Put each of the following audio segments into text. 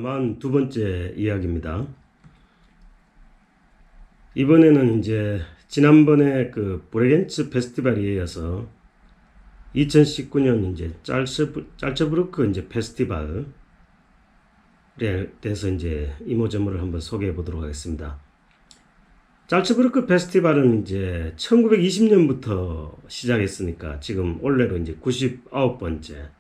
42번째 이야기입니다. 이번에는 이제 지난번에 그 브레겐츠 페스티벌에 이어서 2019년 이제 짤츠부르크 이제 페스티벌에 대해서 이제 이모저모를 한번 소개해 보도록 하겠습니다. 짤츠부르크 페스티벌은 이제 1920년부터 시작했으니까 지금 올해로 이제 99번째.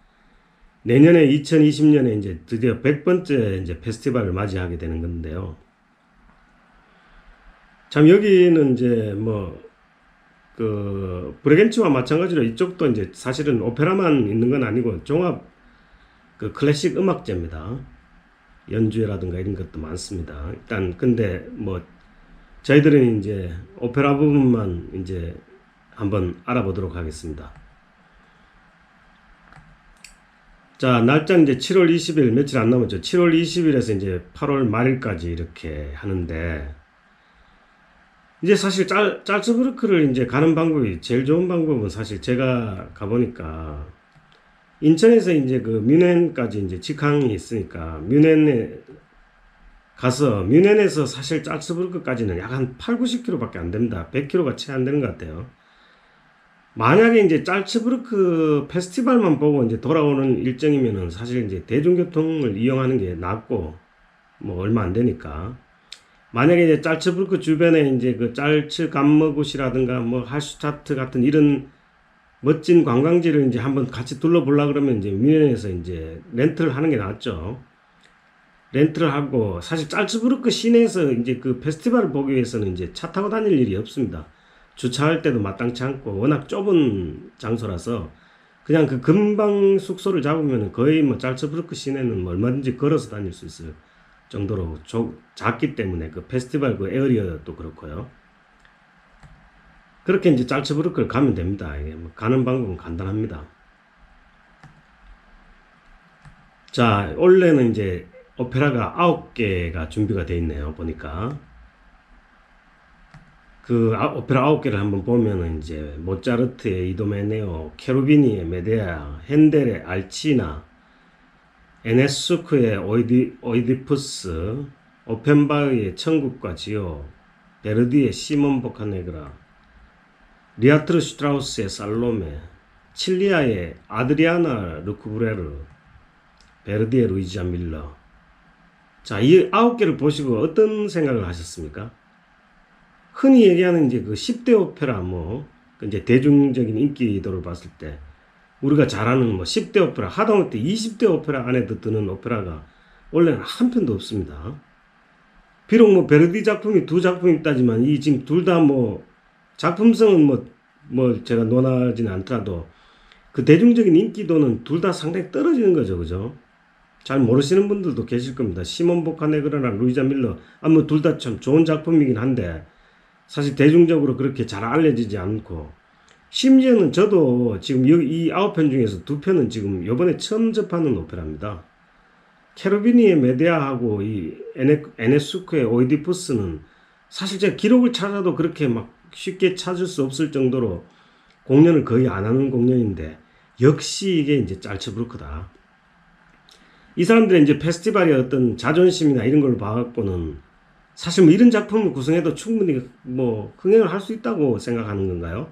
내년에 2020년에 이제 드디어 100번째 이제 페스티벌을 맞이하게 되는 건데요. 참 여기는 이제 브레겐츠와 마찬가지로 이쪽도 이제 사실은 오페라만 있는 건 아니고 종합 그 클래식 음악제입니다. 연주회라든가 이런 것도 많습니다. 일단 근데 저희들은 이제 오페라 부분만 이제 한번 알아보도록 하겠습니다. 자, 날짜는 이제 7월 20일 며칠 안 남았죠. 7월 20일에서 이제 8월 말일까지 이렇게 하는데, 이제 사실 짤츠부르크를 이제 가는 방법이 제일 좋은 방법은 사실 제가 가보니까 인천에서 이제 그 뮌헨까지 이제 직항이 있으니까 뮌헨에 가서 뮌헨에서 사실 짤츠부르크까지는 약 한 8, 90km밖에 안 됩니다. 100km가 채 안 되는 것 같아요. 만약에 이제 짤츠부르크 페스티벌만 보고 이제 돌아오는 일정이면은 사실 이제 대중교통을 이용하는 게 낫고 얼마 안 되니까, 만약에 이제 짤츠부르크 주변에 이제 그 짤츠 감머굿이라든가 할슈타트 같은 이런 멋진 관광지를 이제 한번 같이 둘러보려 그러면 이제 뮌헨에서 이제 렌트를 하는 게 낫죠. 렌트를 하고, 사실 짤츠부르크 시내에서 이제 그 페스티벌을 보기 위해서는 이제 차 타고 다닐 일이 없습니다. 주차할 때도 마땅치 않고 워낙 좁은 장소라서 그냥 그 근방 숙소를 잡으면 거의 짤츠부르크 시내는 얼마든지 걸어서 다닐 수 있을 정도로 작기 때문에 그 페스티벌 그 에어리어도 그렇고요. 그렇게 이제 짤츠부르크를 가면 됩니다. 이게 가는 방법은 간단합니다. 자, 원래는 이제 오페라가 9개가 준비가 되어 있네요. 보니까 그 오페라 9개를 한번 보면은 이제 모차르트의 이도메네오, 케루비니의 메데아, 핸델의 알치나, 에네스쿠의 오이디푸스, 오펜바흐의 천국과 지오, 베르디의 시몬 보카네그라, 리아트르 슈트라우스의 살로메, 칠리아의 아드리아나 르쿠브레르, 베르디의 루이지아 밀러. 자, 이 9개를 보시고 어떤 생각을 하셨습니까? 흔히 얘기하는 이제 그 10대 오페라 이제 대중적인 인기도를 봤을 때 우리가 잘 아는 10대 오페라, 하다못해 20대 오페라 안에도 드는 오페라가 원래는 한 편도 없습니다. 비록 베르디 작품이 두 작품이 있다지만 이 지금 둘 다 작품성은 제가 논하지는 않더라도 그 대중적인 인기도는 둘 다 상당히 떨어지는 거죠. 그죠? 잘 모르시는 분들도 계실 겁니다. 시몬 보카네그라나 루이자 밀러, 둘 다 참 좋은 작품이긴 한데 사실 대중적으로 그렇게 잘 알려지지 않고, 심지어는 저도 지금 이 9편 중에서 2편은 지금 요번에 처음 접하는 오페라입니다. 케르비니의 메데아하고 이 에네스쿠의 오이디푸스는 사실 제가 기록을 찾아도 그렇게 쉽게 찾을 수 없을 정도로 공연을 거의 안 하는 공연인데, 역시 이게 이제 짤츠부르크다. 이 사람들의 이제 페스티벌의 어떤 자존심이나 이런 걸 봐갖고는 사실 이런 작품을 구성해도 충분히 흥행을 할 수 있다고 생각하는 건가요?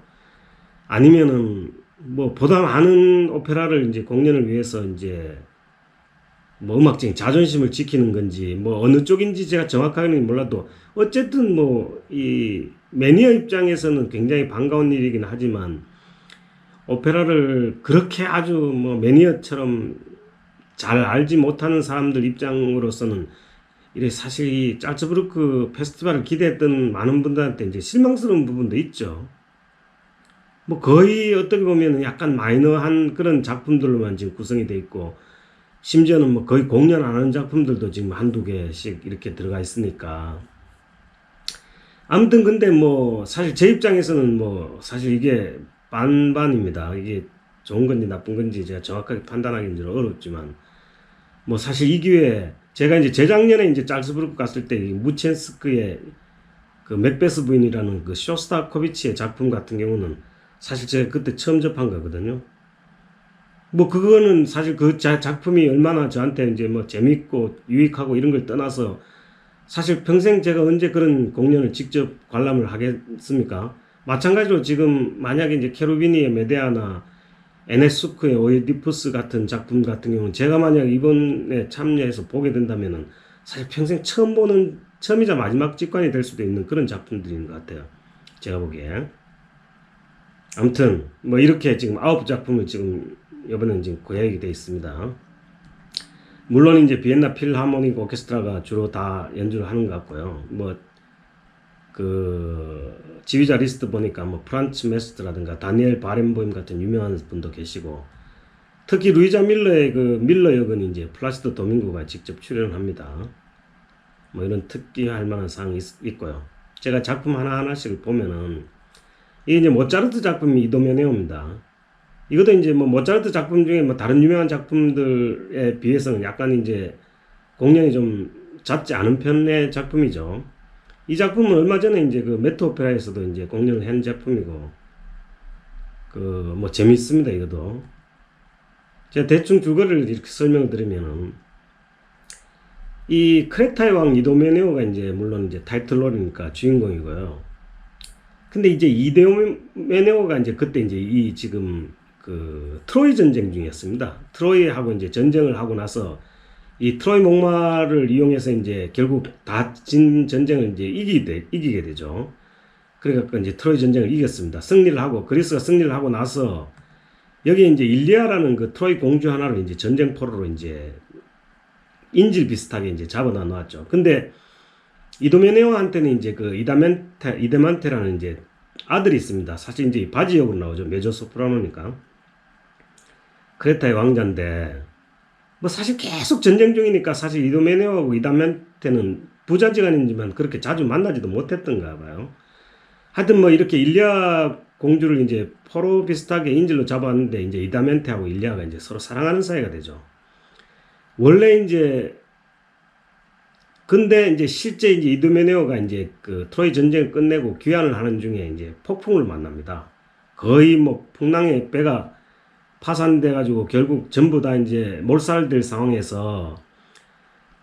아니면은 보다 많은 오페라를 이제 공연을 위해서 이제 음악적인 자존심을 지키는 건지 어느 쪽인지 제가 정확하게는 몰라도 어쨌든 이 매니아 입장에서는 굉장히 반가운 일이긴 하지만, 오페라를 그렇게 아주 매니아처럼 잘 알지 못하는 사람들 입장으로서는 이래 사실 이 짤츠부르크 페스티벌을 기대했던 많은 분들한테 이제 실망스러운 부분도 있죠. 거의 어떻게 보면 약간 마이너한 그런 작품들로만 지금 구성이 돼 있고, 심지어는 거의 공연 안 하는 작품들도 지금 한두 개씩 이렇게 들어가 있으니까. 아무튼 근데 사실 제 입장에서는 사실 이게 반반입니다. 이게 좋은 건지 나쁜 건지 제가 정확하게 판단하기는 어렵지만, 사실 이 기회에 제가 이제 재작년에 이제 짤츠부르크 갔을 때 무첸스크의 그 맥베스 부인이라는 그 쇼스타코비치의 작품 같은 경우는 사실 제가 그때 처음 접한 거거든요. 뭐 그거는 사실 그 작품이 얼마나 저한테 이제 뭐 재밌고 유익하고 이런 걸 떠나서 사실 평생 제가 언제 그런 공연을 직접 관람을 하겠습니까? 마찬가지로 지금 만약에 이제 케루비니의 메데아나 에네스쿠의 오이디푸스 같은 작품 같은 경우는 제가 만약 이번에 참여해서 보게 된다면은 사실 평생 처음이자 마지막 직관이 될 수도 있는 그런 작품들인 것 같아요. 제가 보기에. 아무튼 뭐 이렇게 지금 9작품을 지금 이번에는 지금 구획이 되어 있습니다. 물론 이제 비엔나 필하모닉 오케스트라가 주로 다 연주를 하는 것 같고요. 뭐 그 지휘자 리스트 보니까 뭐 프란츠 메스트라든가 다니엘 바렌보임 같은 유명한 분도 계시고, 특히 루이자 밀러의 그 밀러 역은 이제 플라시도 도밍고가 직접 출연을 합니다. 뭐 이런 특기할 만한 사항이 있고요. 제가 작품 하나하나씩 보면은 이게 이제 모차르트 작품이 이도메네오입니다. 이것도 이제 뭐 모차르트 작품 중에 뭐 다른 유명한 작품들에 비해서는 약간 이제 공연이 좀 잦지 않은 편의 작품이죠. 이 작품은 얼마 전에 이제 그 메트 오페라에서도 이제 공연을 한 작품이고, 그 뭐 재밌습니다. 이것도 제가 대충 줄거리를 이렇게 설명을 드리면은, 이 크레타의 왕 이도메네오가 이제 물론 이제 타이틀롤이니까 주인공이고요. 근데 이제 이도메네오가 이제 그때 이제 이 지금 그 트로이 전쟁 중이었습니다. 트로이하고 이제 전쟁을 하고 나서 이 트로이 목마를 이용해서 이제 결국 다 진 전쟁을 이제 이기게 되죠. 그러니까 이제 트로이 전쟁을 이겼습니다. 승리를 하고, 그리스가 승리를 하고 나서 여기에 이제 일리아라는 그 트로이 공주 하나를 이제 전쟁포로로 이제 인질 비슷하게 이제 잡아다 놓았죠. 근데 이도메네오한테는 이제 그 이데만테라는 이제 아들이 있습니다. 사실 이제 바지 역으로 나오죠. 메조소프라노니까. 크레타의 왕자인데, 뭐 사실 계속 전쟁 중이니까 사실 이도메네오하고 이다멘테는 부자지간이지만 그렇게 자주 만나지도 못했던가 봐요. 하여튼 뭐 이렇게 일리아 공주를 이제 포로 비슷하게 인질로 잡았는데, 이제 이다멘테하고 일리아가 이제 서로 사랑하는 사이가 되죠. 원래 이제 근데 이제 실제 이제 이도메네오가 이제 그 트로이 전쟁을 끝내고 귀환을 하는 중에 이제 폭풍을 만납니다. 거의 뭐 풍랑에 배가 파산돼 가지고 결국 전부 다 이제 몰살될 상황에서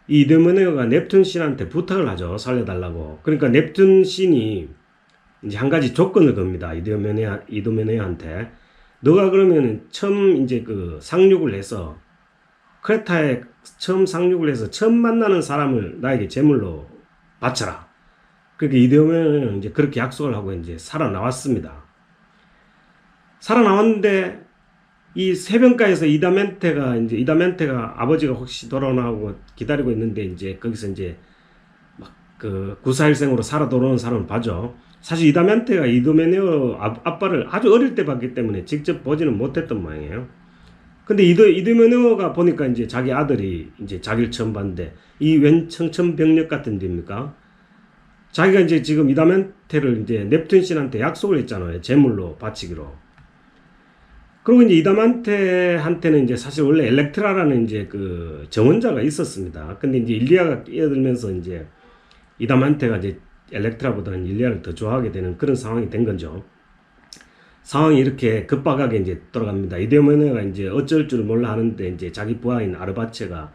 이 이도메네오가 넵튠 신한테 부탁을 하죠. 살려달라고. 그러니까 넵튠 신이 이제 한 가지 조건을 겁니다. 이도메네오한테. 너가 그러면 처음 이제 그 상륙을 해서 크레타에 처음 상륙을 해서 처음 만나는 사람을 나에게 제물로 바쳐라. 그렇게 이데오메는 이제 그렇게 약속을 하고 이제 살아나왔습니다. 살아나왔는데 이 해변가에서 이다멘테가 아버지가 혹시 돌아오나고 기다리고 있는데, 이제 거기서 이제 막 그 구사일생으로 살아 돌아오는 사람을 봐죠. 사실 이다멘테가 이도메네오 아빠를 아주 어릴 때 봤기 때문에 직접 보지는 못했던 모양이에요. 근데 이도메네오가 보니까 이제 자기 아들이 이제 자기를 처음 봤는데, 이 웬 청천벽력 같은 데입니까? 자기가 이제 지금 이다멘테를 이제 넵튠 신한테 약속을 했잖아요. 제물로 바치기로. 그리고 이제 이다멘테한테는 이제 사실 원래 엘렉트라라는 이제 그 정원자가 있었습니다. 근데 이제 일리아가 끼어들면서 이제 이다멘테가 이제 엘렉트라보다는 일리아를 더 좋아하게 되는 그런 상황이 된 거죠. 상황이 이렇게 급박하게 이제 돌아갑니다. 이데오메네가 이제 어쩔 줄 몰라 하는데, 이제 자기 부하인 아르바체가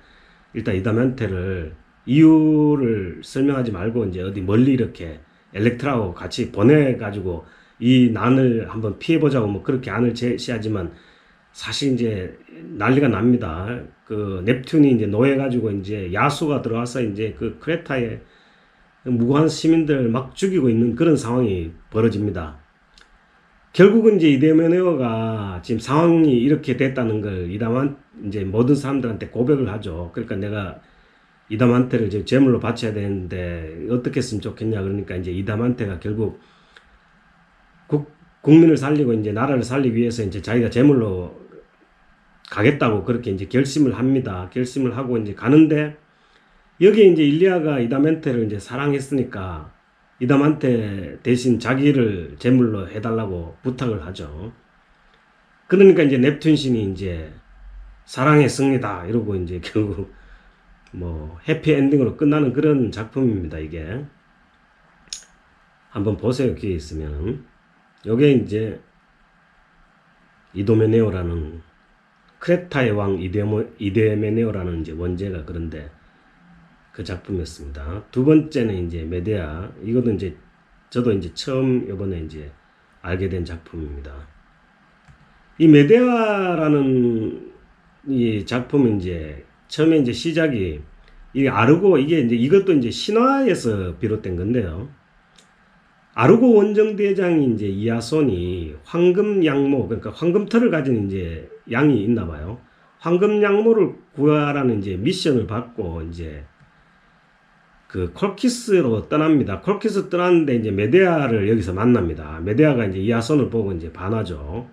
일단 이다멘테를 이유를 설명하지 말고 이제 어디 멀리 이렇게 엘렉트라하고 같이 보내가지고 이 난을 한번 피해보자고 뭐 그렇게 안을 제시하지만, 사실 이제 난리가 납니다. 그 넵튠이 이제 노해가지고 이제 야수가 들어와서 이제 그 크레타의 무고한 시민들 막 죽이고 있는 그런 상황이 벌어집니다. 결국은 이제 이데메네오가 지금 상황이 이렇게 됐다는 걸 이제 모든 사람들한테 고백을 하죠. 그러니까 내가 이다만테를 이제 제물로 바쳐야 되는데 어떻게 했으면 좋겠냐. 그러니까 이제 이다만테가 결국 국민을 살리고 이제 나라를 살리기 위해서 이제 자기가 제물로 가겠다고 그렇게 이제 결심을 합니다. 결심을 하고 이제 가는데, 여기에 이제 일리아가 이다멘테를 이제 사랑했으니까 이다멘테 대신 자기를 제물로 해달라고 부탁을 하죠. 그러니까 이제 넵튠 신이 이제 사랑의 승리다 이러고 이제 결국 뭐 해피 엔딩으로 끝나는 그런 작품입니다. 이게 한번 보세요. 기회 있으면. 요게 이제 이도메네오라는 크레타의 왕 이데메네오라는 이제 원제가 그런데 그 작품이었습니다. 두 번째는 이제 메데아. 이것도 이제 저도 이제 처음 이번에 이제 알게 된 작품입니다. 이 메데아라는 이 작품은 이제 처음에 이제 시작이 이 아르고 이게 이제 이것도 이제 신화에서 비롯된 건데요. 아르고 원정대장이 이제 이하손이 황금 양모, 그러니까 황금털을 가진 이제 양이 있나 봐요. 황금 양모를 구하라는 이제 미션을 받고 이제 그 콜키스로 떠납니다. 콜키스 떠났는데 이제 메데아를 여기서 만납니다. 메데아가 이제 이하손을 보고 이제 반하죠.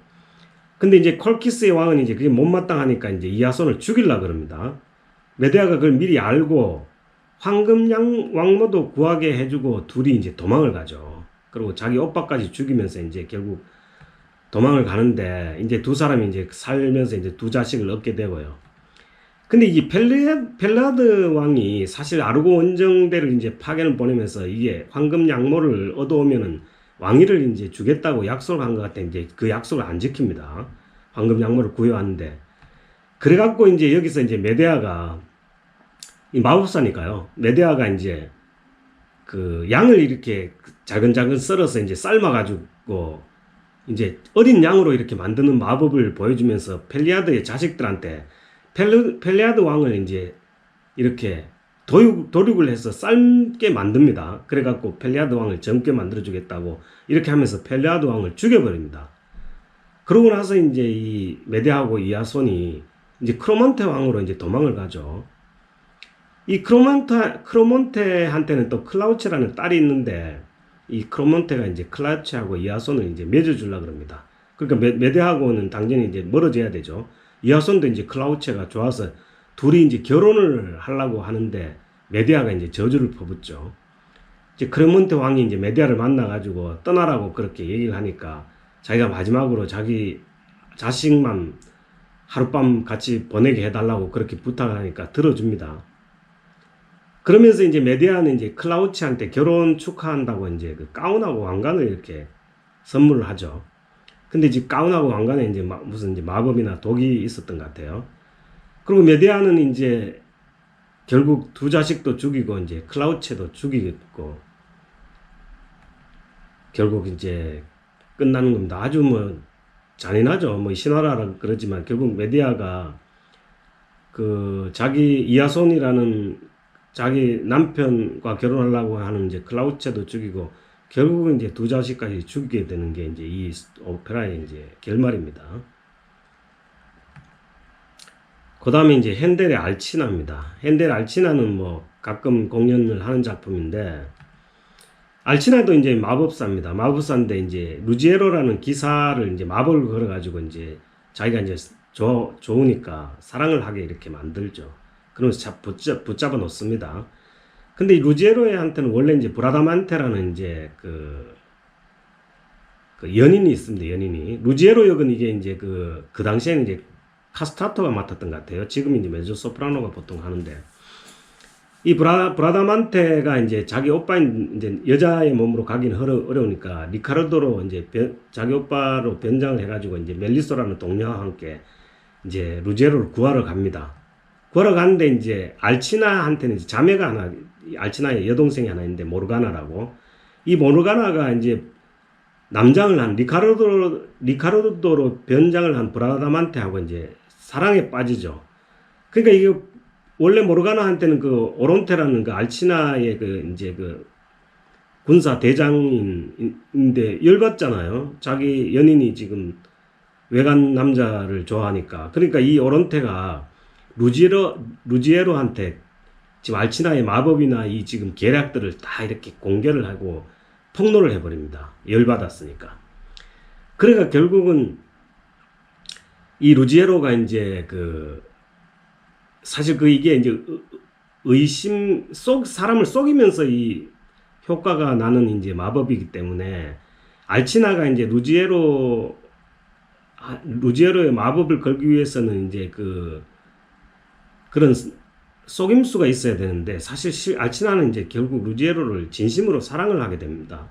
근데 이제 콜키스의 왕은 이제 그게 못마땅하니까 이제 이하손을 죽이려고 그럽니다. 메데아가 그걸 미리 알고 황금 왕모도 구하게 해주고 둘이 이제 도망을 가죠. 그리고 자기 오빠까지 죽이면서 이제 결국 도망을 가는데 이제 두 사람이 이제 살면서 이제 두 자식을 얻게 되고요. 근데 이 펠라드 왕이 사실 아르고 원정대를 이제 파견을 보내면서 이게 황금 양모를 얻어오면은 왕위를 이제 주겠다고 약속을 한 것 같아. 이제 그 약속을 안 지킵니다. 황금 양모를 구해왔는데. 그래갖고 이제 여기서 이제 메데아가 이 마법사니까요. 메데아가 이제 그 양을 이렇게 자근자근 썰어서 이제 삶아가지고 이제 어린 양으로 이렇게 만드는 마법을 보여주면서 펠리아드의 자식들한테 펠리아드 왕을 이제 이렇게 도륙을 해서 삶게 만듭니다. 그래갖고 펠리아드 왕을 젊게 만들어주겠다고 이렇게 하면서 펠리아드 왕을 죽여버립니다. 그러고 나서 이제 이 메데아하고 이하손이 이제 크로몬테 왕으로 이제 도망을 가죠. 이 크로몬테한테는 또 클라우체라는 딸이 있는데 이 크로몬테가 이제 클라우체하고 이하손을 이제 맺어주려고 그럽니다. 그러니까 메데아하고는 당연히 이제 멀어져야 되죠. 이하손도 이제 클라우체가 좋아서 둘이 이제 결혼을 하려고 하는데 메데아가 이제 저주를 퍼붓죠. 이제 크레몬테 왕이 이제 메데아를 만나가지고 떠나라고 그렇게 얘기를 하니까 자기가 마지막으로 자기 자식만 하룻밤 같이 보내게 해달라고 그렇게 부탁을 하니까 들어줍니다. 그러면서 이제 메데아는 이제 클라우치한테 결혼 축하한다고 이제 그 가운하고 왕관을 이렇게 선물을 하죠. 근데 이제 가운하고 왕관에 이제 무슨 이제 마법이나 독이 있었던 것 같아요. 그리고 메데아는 이제 결국 두 자식도 죽이고 이제 클라우체도 죽이고 결국 이제 끝나는 겁니다. 아주 뭐 잔인하죠. 뭐 신화라 그러지만 결국 메데아가 그 자기 이하손이라는 자기 남편과 결혼하려고 하는 이제 클라우체도 죽이고 결국은 이제 두 자식까지 죽이게 되는 게 이제 이 오페라의 이제 결말입니다. 그 다음에 이제 핸델의 알치나입니다. 핸델 알치나는 뭐 가끔 공연을 하는 작품인데 알치나도 이제 마법사입니다. 마법사인데 이제 루지에로라는 기사를 이제 마법을 걸어가지고 이제 자기가 이제 좋으니까 사랑을 하게 이렇게 만들죠. 그러면서 붙잡아 놓습니다. 근데 이 루지에로한테는 원래 이제 브라다만테라는 이제 그 연인이 있습니다. 연인이. 루지에로 역은 이게 이제 그 당시에는 이제 카스타토가 맡았던 것 같아요. 지금 이제 메조소프라노가 보통 하는데. 이 브라다만테가 이제 자기 오빠인 이제 여자의 몸으로 가기는 어려우니까 리카르도로 이제 자기 오빠로 변장을 해가지고 이제 멜리소라는 동료와 함께 이제 루지에로를 구하러 갑니다. 구하러 가는데 이제 알치나한테는 이제 자매가 하나, 알치나의 여동생이 하나 있는데 모르가나라고. 이 모르가나가 이제 남장을 한 리카르도로 변장을 한 브라다만테하고 이제 사랑에 빠지죠. 그러니까 이게 원래 모르가나한테는 그 오론테라는 그 알치나의 그 이제 그 군사 대장인데 열받잖아요. 자기 연인이 지금 외간 남자를 좋아하니까. 그러니까 이 오론테가 루지에로한테 지금 알치나의 마법이나 이 지금 계략들을 다 이렇게 공개를 하고 폭로를 해버립니다. 열받았으니까. 그러니까 결국은 이 루지에로가 이제 사실 이게 이제 사람을 속이면서 이 효과가 나는 이제 마법이기 때문에 알치나가 이제 루지에로의 마법을 걸기 위해서는 이제 그런 속임수가 있어야 되는데 사실 알치나는 이제 결국 루지에로를 진심으로 사랑을 하게 됩니다.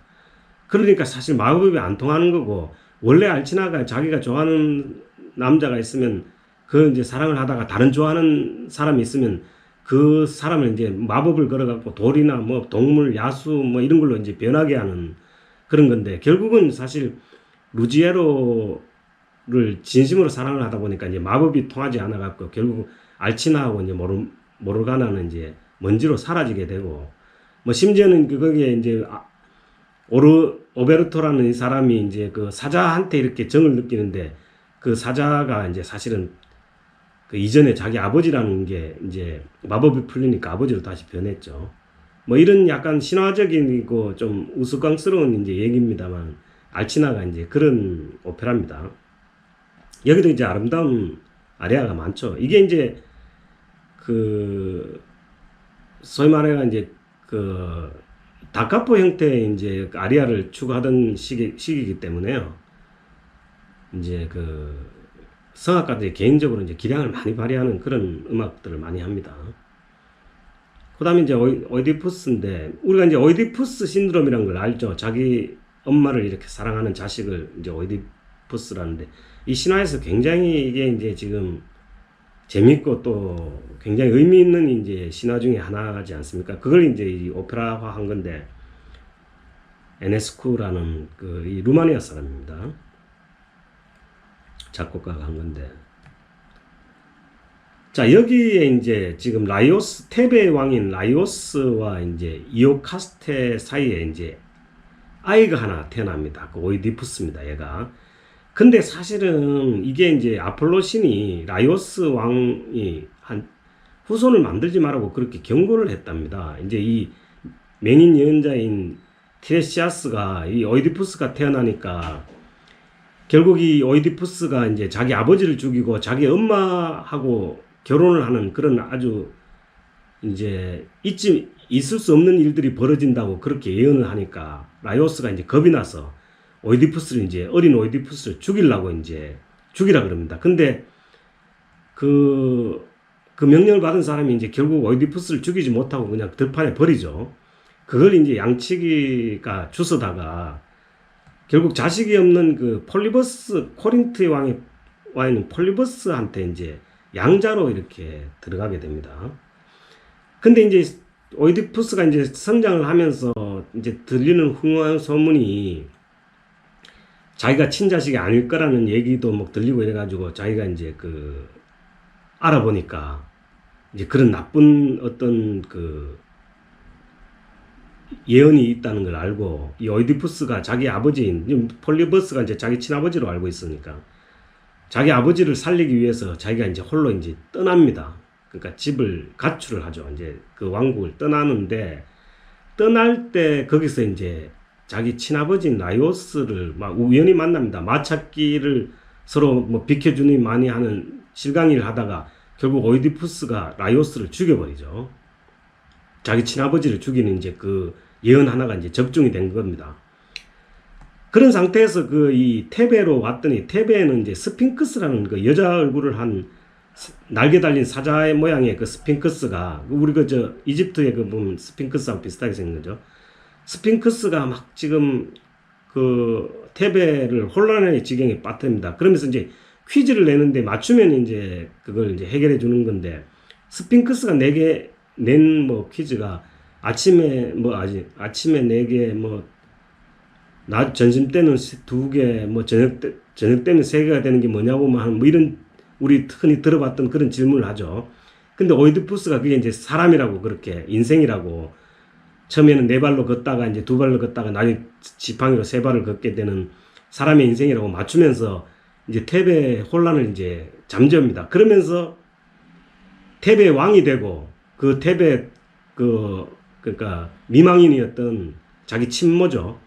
그러니까 사실 마법이 안 통하는 거고 원래 알치나가 자기가 좋아하는 남자가 있으면 그 이제 사랑을 하다가 다른 좋아하는 사람이 있으면 그 사람을 이제 마법을 걸어갖고 돌이나 뭐 동물, 야수 뭐 이런 걸로 이제 변하게 하는 그런 건데, 결국은 사실 루지에로를 진심으로 사랑을 하다 보니까 이제 마법이 통하지 않아갖고 결국 알치나하고 이제 모르가나는 이제 먼지로 사라지게 되고, 뭐 심지어는 거기에 이제 오베르토라는 이 사람이 이제 그 사자한테 이렇게 정을 느끼는데, 그 사자가 이제 사실은 그 이전에 자기 아버지라는 게 이제 마법이 풀리니까 아버지로 다시 변했죠. 뭐 이런 약간 신화적이고 좀 우스꽝스러운 이제 얘기입니다만, 알치나가 이제 그런 오페라입니다. 여기도 이제 아름다운 아리아가 많죠. 이게 이제 그 소위 말해가 이제 그 다카포 형태의 이제 아리아를 추구하던 시기이기 때문에요. 이제 그 성악가들이 개인적으로 이제 기량을 많이 발휘하는 그런 음악들을 많이 합니다. 그 다음에 이제 오이디푸스인데, 우리가 이제 오이디푸스 신드롬이라는 걸 알죠. 자기 엄마를 이렇게 사랑하는 자식을 이제 오이디푸스라는데, 이 신화에서 굉장히 이게 이제 지금 재밌고 또 굉장히 의미 있는 이제 신화 중에 하나지 않습니까? 그걸 이제 이 오페라화 한 건데, 에네스쿠라는 그 이 루마니아 사람입니다. 작곡가가 한 건데. 자, 여기에 이제 지금 테베 왕인 라이오스와 이제 이오카스테 사이에 이제 아이가 하나 태어납니다. 그 오이디푸스입니다, 얘가. 근데 사실은 이게 이제 아폴로 신이 라이오스 왕이 한 후손을 만들지 말라고 그렇게 경고를 했답니다. 이제 이 맹인 예언자인 티레시아스가 이 오이디푸스가 태어나니까 결국 이 오이디푸스가 이제 자기 아버지를 죽이고 자기 엄마하고 결혼을 하는 그런 아주 이제 있을 수 없는 일들이 벌어진다고 그렇게 예언을 하니까 라이오스가 이제 겁이 나서 오이디푸스를 이제 어린 오이디푸스를 죽이라 그럽니다. 근데 그 명령을 받은 사람이 이제 결국 오이디푸스를 죽이지 못하고 그냥 들판에 버리죠. 그걸 이제 양치기가 주워다가 결국 자식이 없는 그 코린트 왕에 와 있는 폴리버스한테 이제 양자로 이렇게 들어가게 됩니다. 근데 이제 오이디푸스가 이제 성장을 하면서 이제 들리는 흥황 소문이 자기가 친자식이 아닐 거라는 얘기도 막 들리고 이래가지고 자기가 이제 그 알아보니까 이제 그런 나쁜 어떤 그 예언이 있다는 걸 알고, 이 오이디푸스가 자기 아버지인 폴리버스가 이제 자기 친아버지로 알고 있으니까 자기 아버지를 살리기 위해서 자기가 이제 홀로 이제 떠납니다. 그러니까 집을 가출을 하죠. 이제 그 왕국을 떠나는데, 떠날 때 거기서 이제 자기 친아버지인 라이오스를 막 우연히 만납니다. 마찾기를 서로 뭐 비켜주니 많이 하는 실강이를 하다가 결국 오이디푸스가 라이오스를 죽여버리죠. 자기 친아버지를 죽이는 이제 그 예언 하나가 이제 적중이 된 겁니다. 그런 상태에서 그 이 테베로 왔더니, 테베에는 이제 스핑크스라는 그 여자 얼굴을 한 날개 달린 사자의 모양의 그 스핑크스가, 우리 저 이집트에 그 보면 스핑크스하고 비슷하게 생긴 거죠. 스핑크스가 막 지금 그 테베를 혼란의 지경에 빠뜨립니다. 그러면서 이제 퀴즈를 내는데 맞추면 이제 그걸 이제 해결해 주는 건데, 스핑크스가 낸 뭐 퀴즈가 아침에 4개, 뭐 낮 점심 때는 2개, 뭐 저녁 때는 3개가 되는 게 뭐냐고 뭐 이런 우리 흔히 들어봤던 그런 질문을 하죠. 근데 오이디푸스가 그게 이제 사람이라고, 그렇게 인생이라고, 처음에는 4발로 걷다가 이제 2발로 걷다가 나중에 지팡이로 3발을 걷게 되는 사람의 인생이라고 맞추면서 이제 테베 혼란을 이제 잠재웁니다. 그러면서 테베 왕이 되고, 그 테베 그러니까 미망인이었던 자기 친모죠,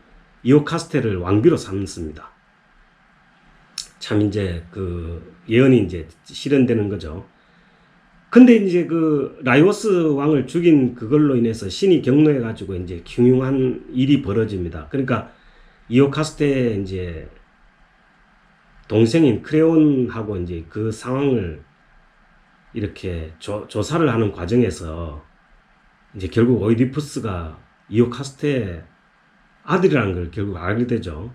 이오카스테를 왕비로 삼습니다. 참 이제 그 예언이 이제 실현되는 거죠. 근데 이제 그 라이오스 왕을 죽인 그걸로 인해서 신이 격노해가지고 이제 흉흉한 일이 벌어집니다. 그러니까 이오카스테의 이제 동생인 크레온하고 이제 그 상황을 이렇게 조사를 하는 과정에서 이제 결국 오이디푸스가 이오카스테의 아들이라는 걸 결국 알게 되죠.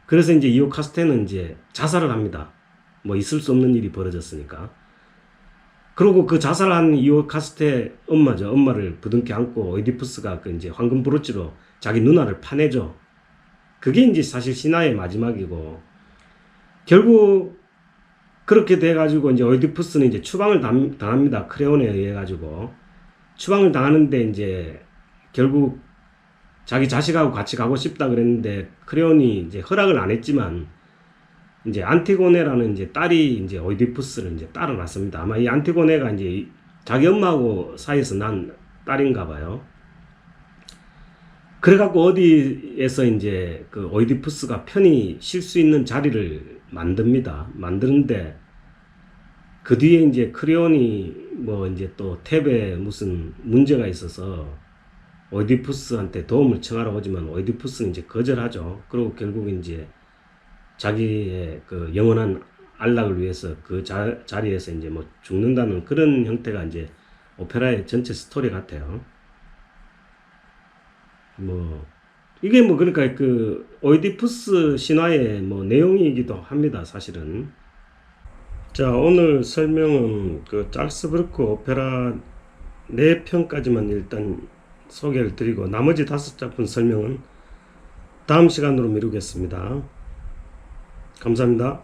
그래서 이제 이오카스테는 이제 자살을 합니다. 뭐 있을 수 없는 일이 벌어졌으니까. 그리고 그 자살한 이오카스테 엄마죠. 엄마를 부둥켜 안고 오이디푸스가 그 이제 황금 브로치로 자기 누나를 파내죠. 그게 이제 사실 신화의 마지막이고, 결국 그렇게 돼가지고 이제 오이디푸스는 이제 추방을 당합니다. 크레온에 의해 가지고 추방을 당하는데, 이제 결국 자기 자식하고 같이 가고 싶다 그랬는데 크레온이 이제 허락을 안 했지만, 이제 안티고네라는 이제 딸이 이제 오이디푸스를 이제 따라 났습니다. 아마 이 안티고네가 이제 자기 엄마하고 사이에서 난 딸인가 봐요. 그래갖고 어디에서 이제 그 오이디푸스가 편히 쉴 수 있는 자리를 만듭니다. 만드는데 그 뒤에 이제 크레온이 뭐 이제 또 탭에 무슨 문제가 있어서 오이디푸스한테 도움을 청하러 오지만 오이디푸스는 이제 거절하죠. 그리고 결국 이제 자기의 그 영원한 안락을 위해서 그 자리에서 이제 뭐 죽는다는 그런 형태가 이제 오페라의 전체 스토리 같아요. 뭐 이게 뭐 그러니까 그 오이디푸스 신화의 뭐 내용이기도 합니다, 사실은. 자, 오늘 설명은 그 찰스 브루크 오페라 4편까지만 일단 소개를 드리고, 나머지 5작품 설명은 다음 시간으로 미루겠습니다. 감사합니다.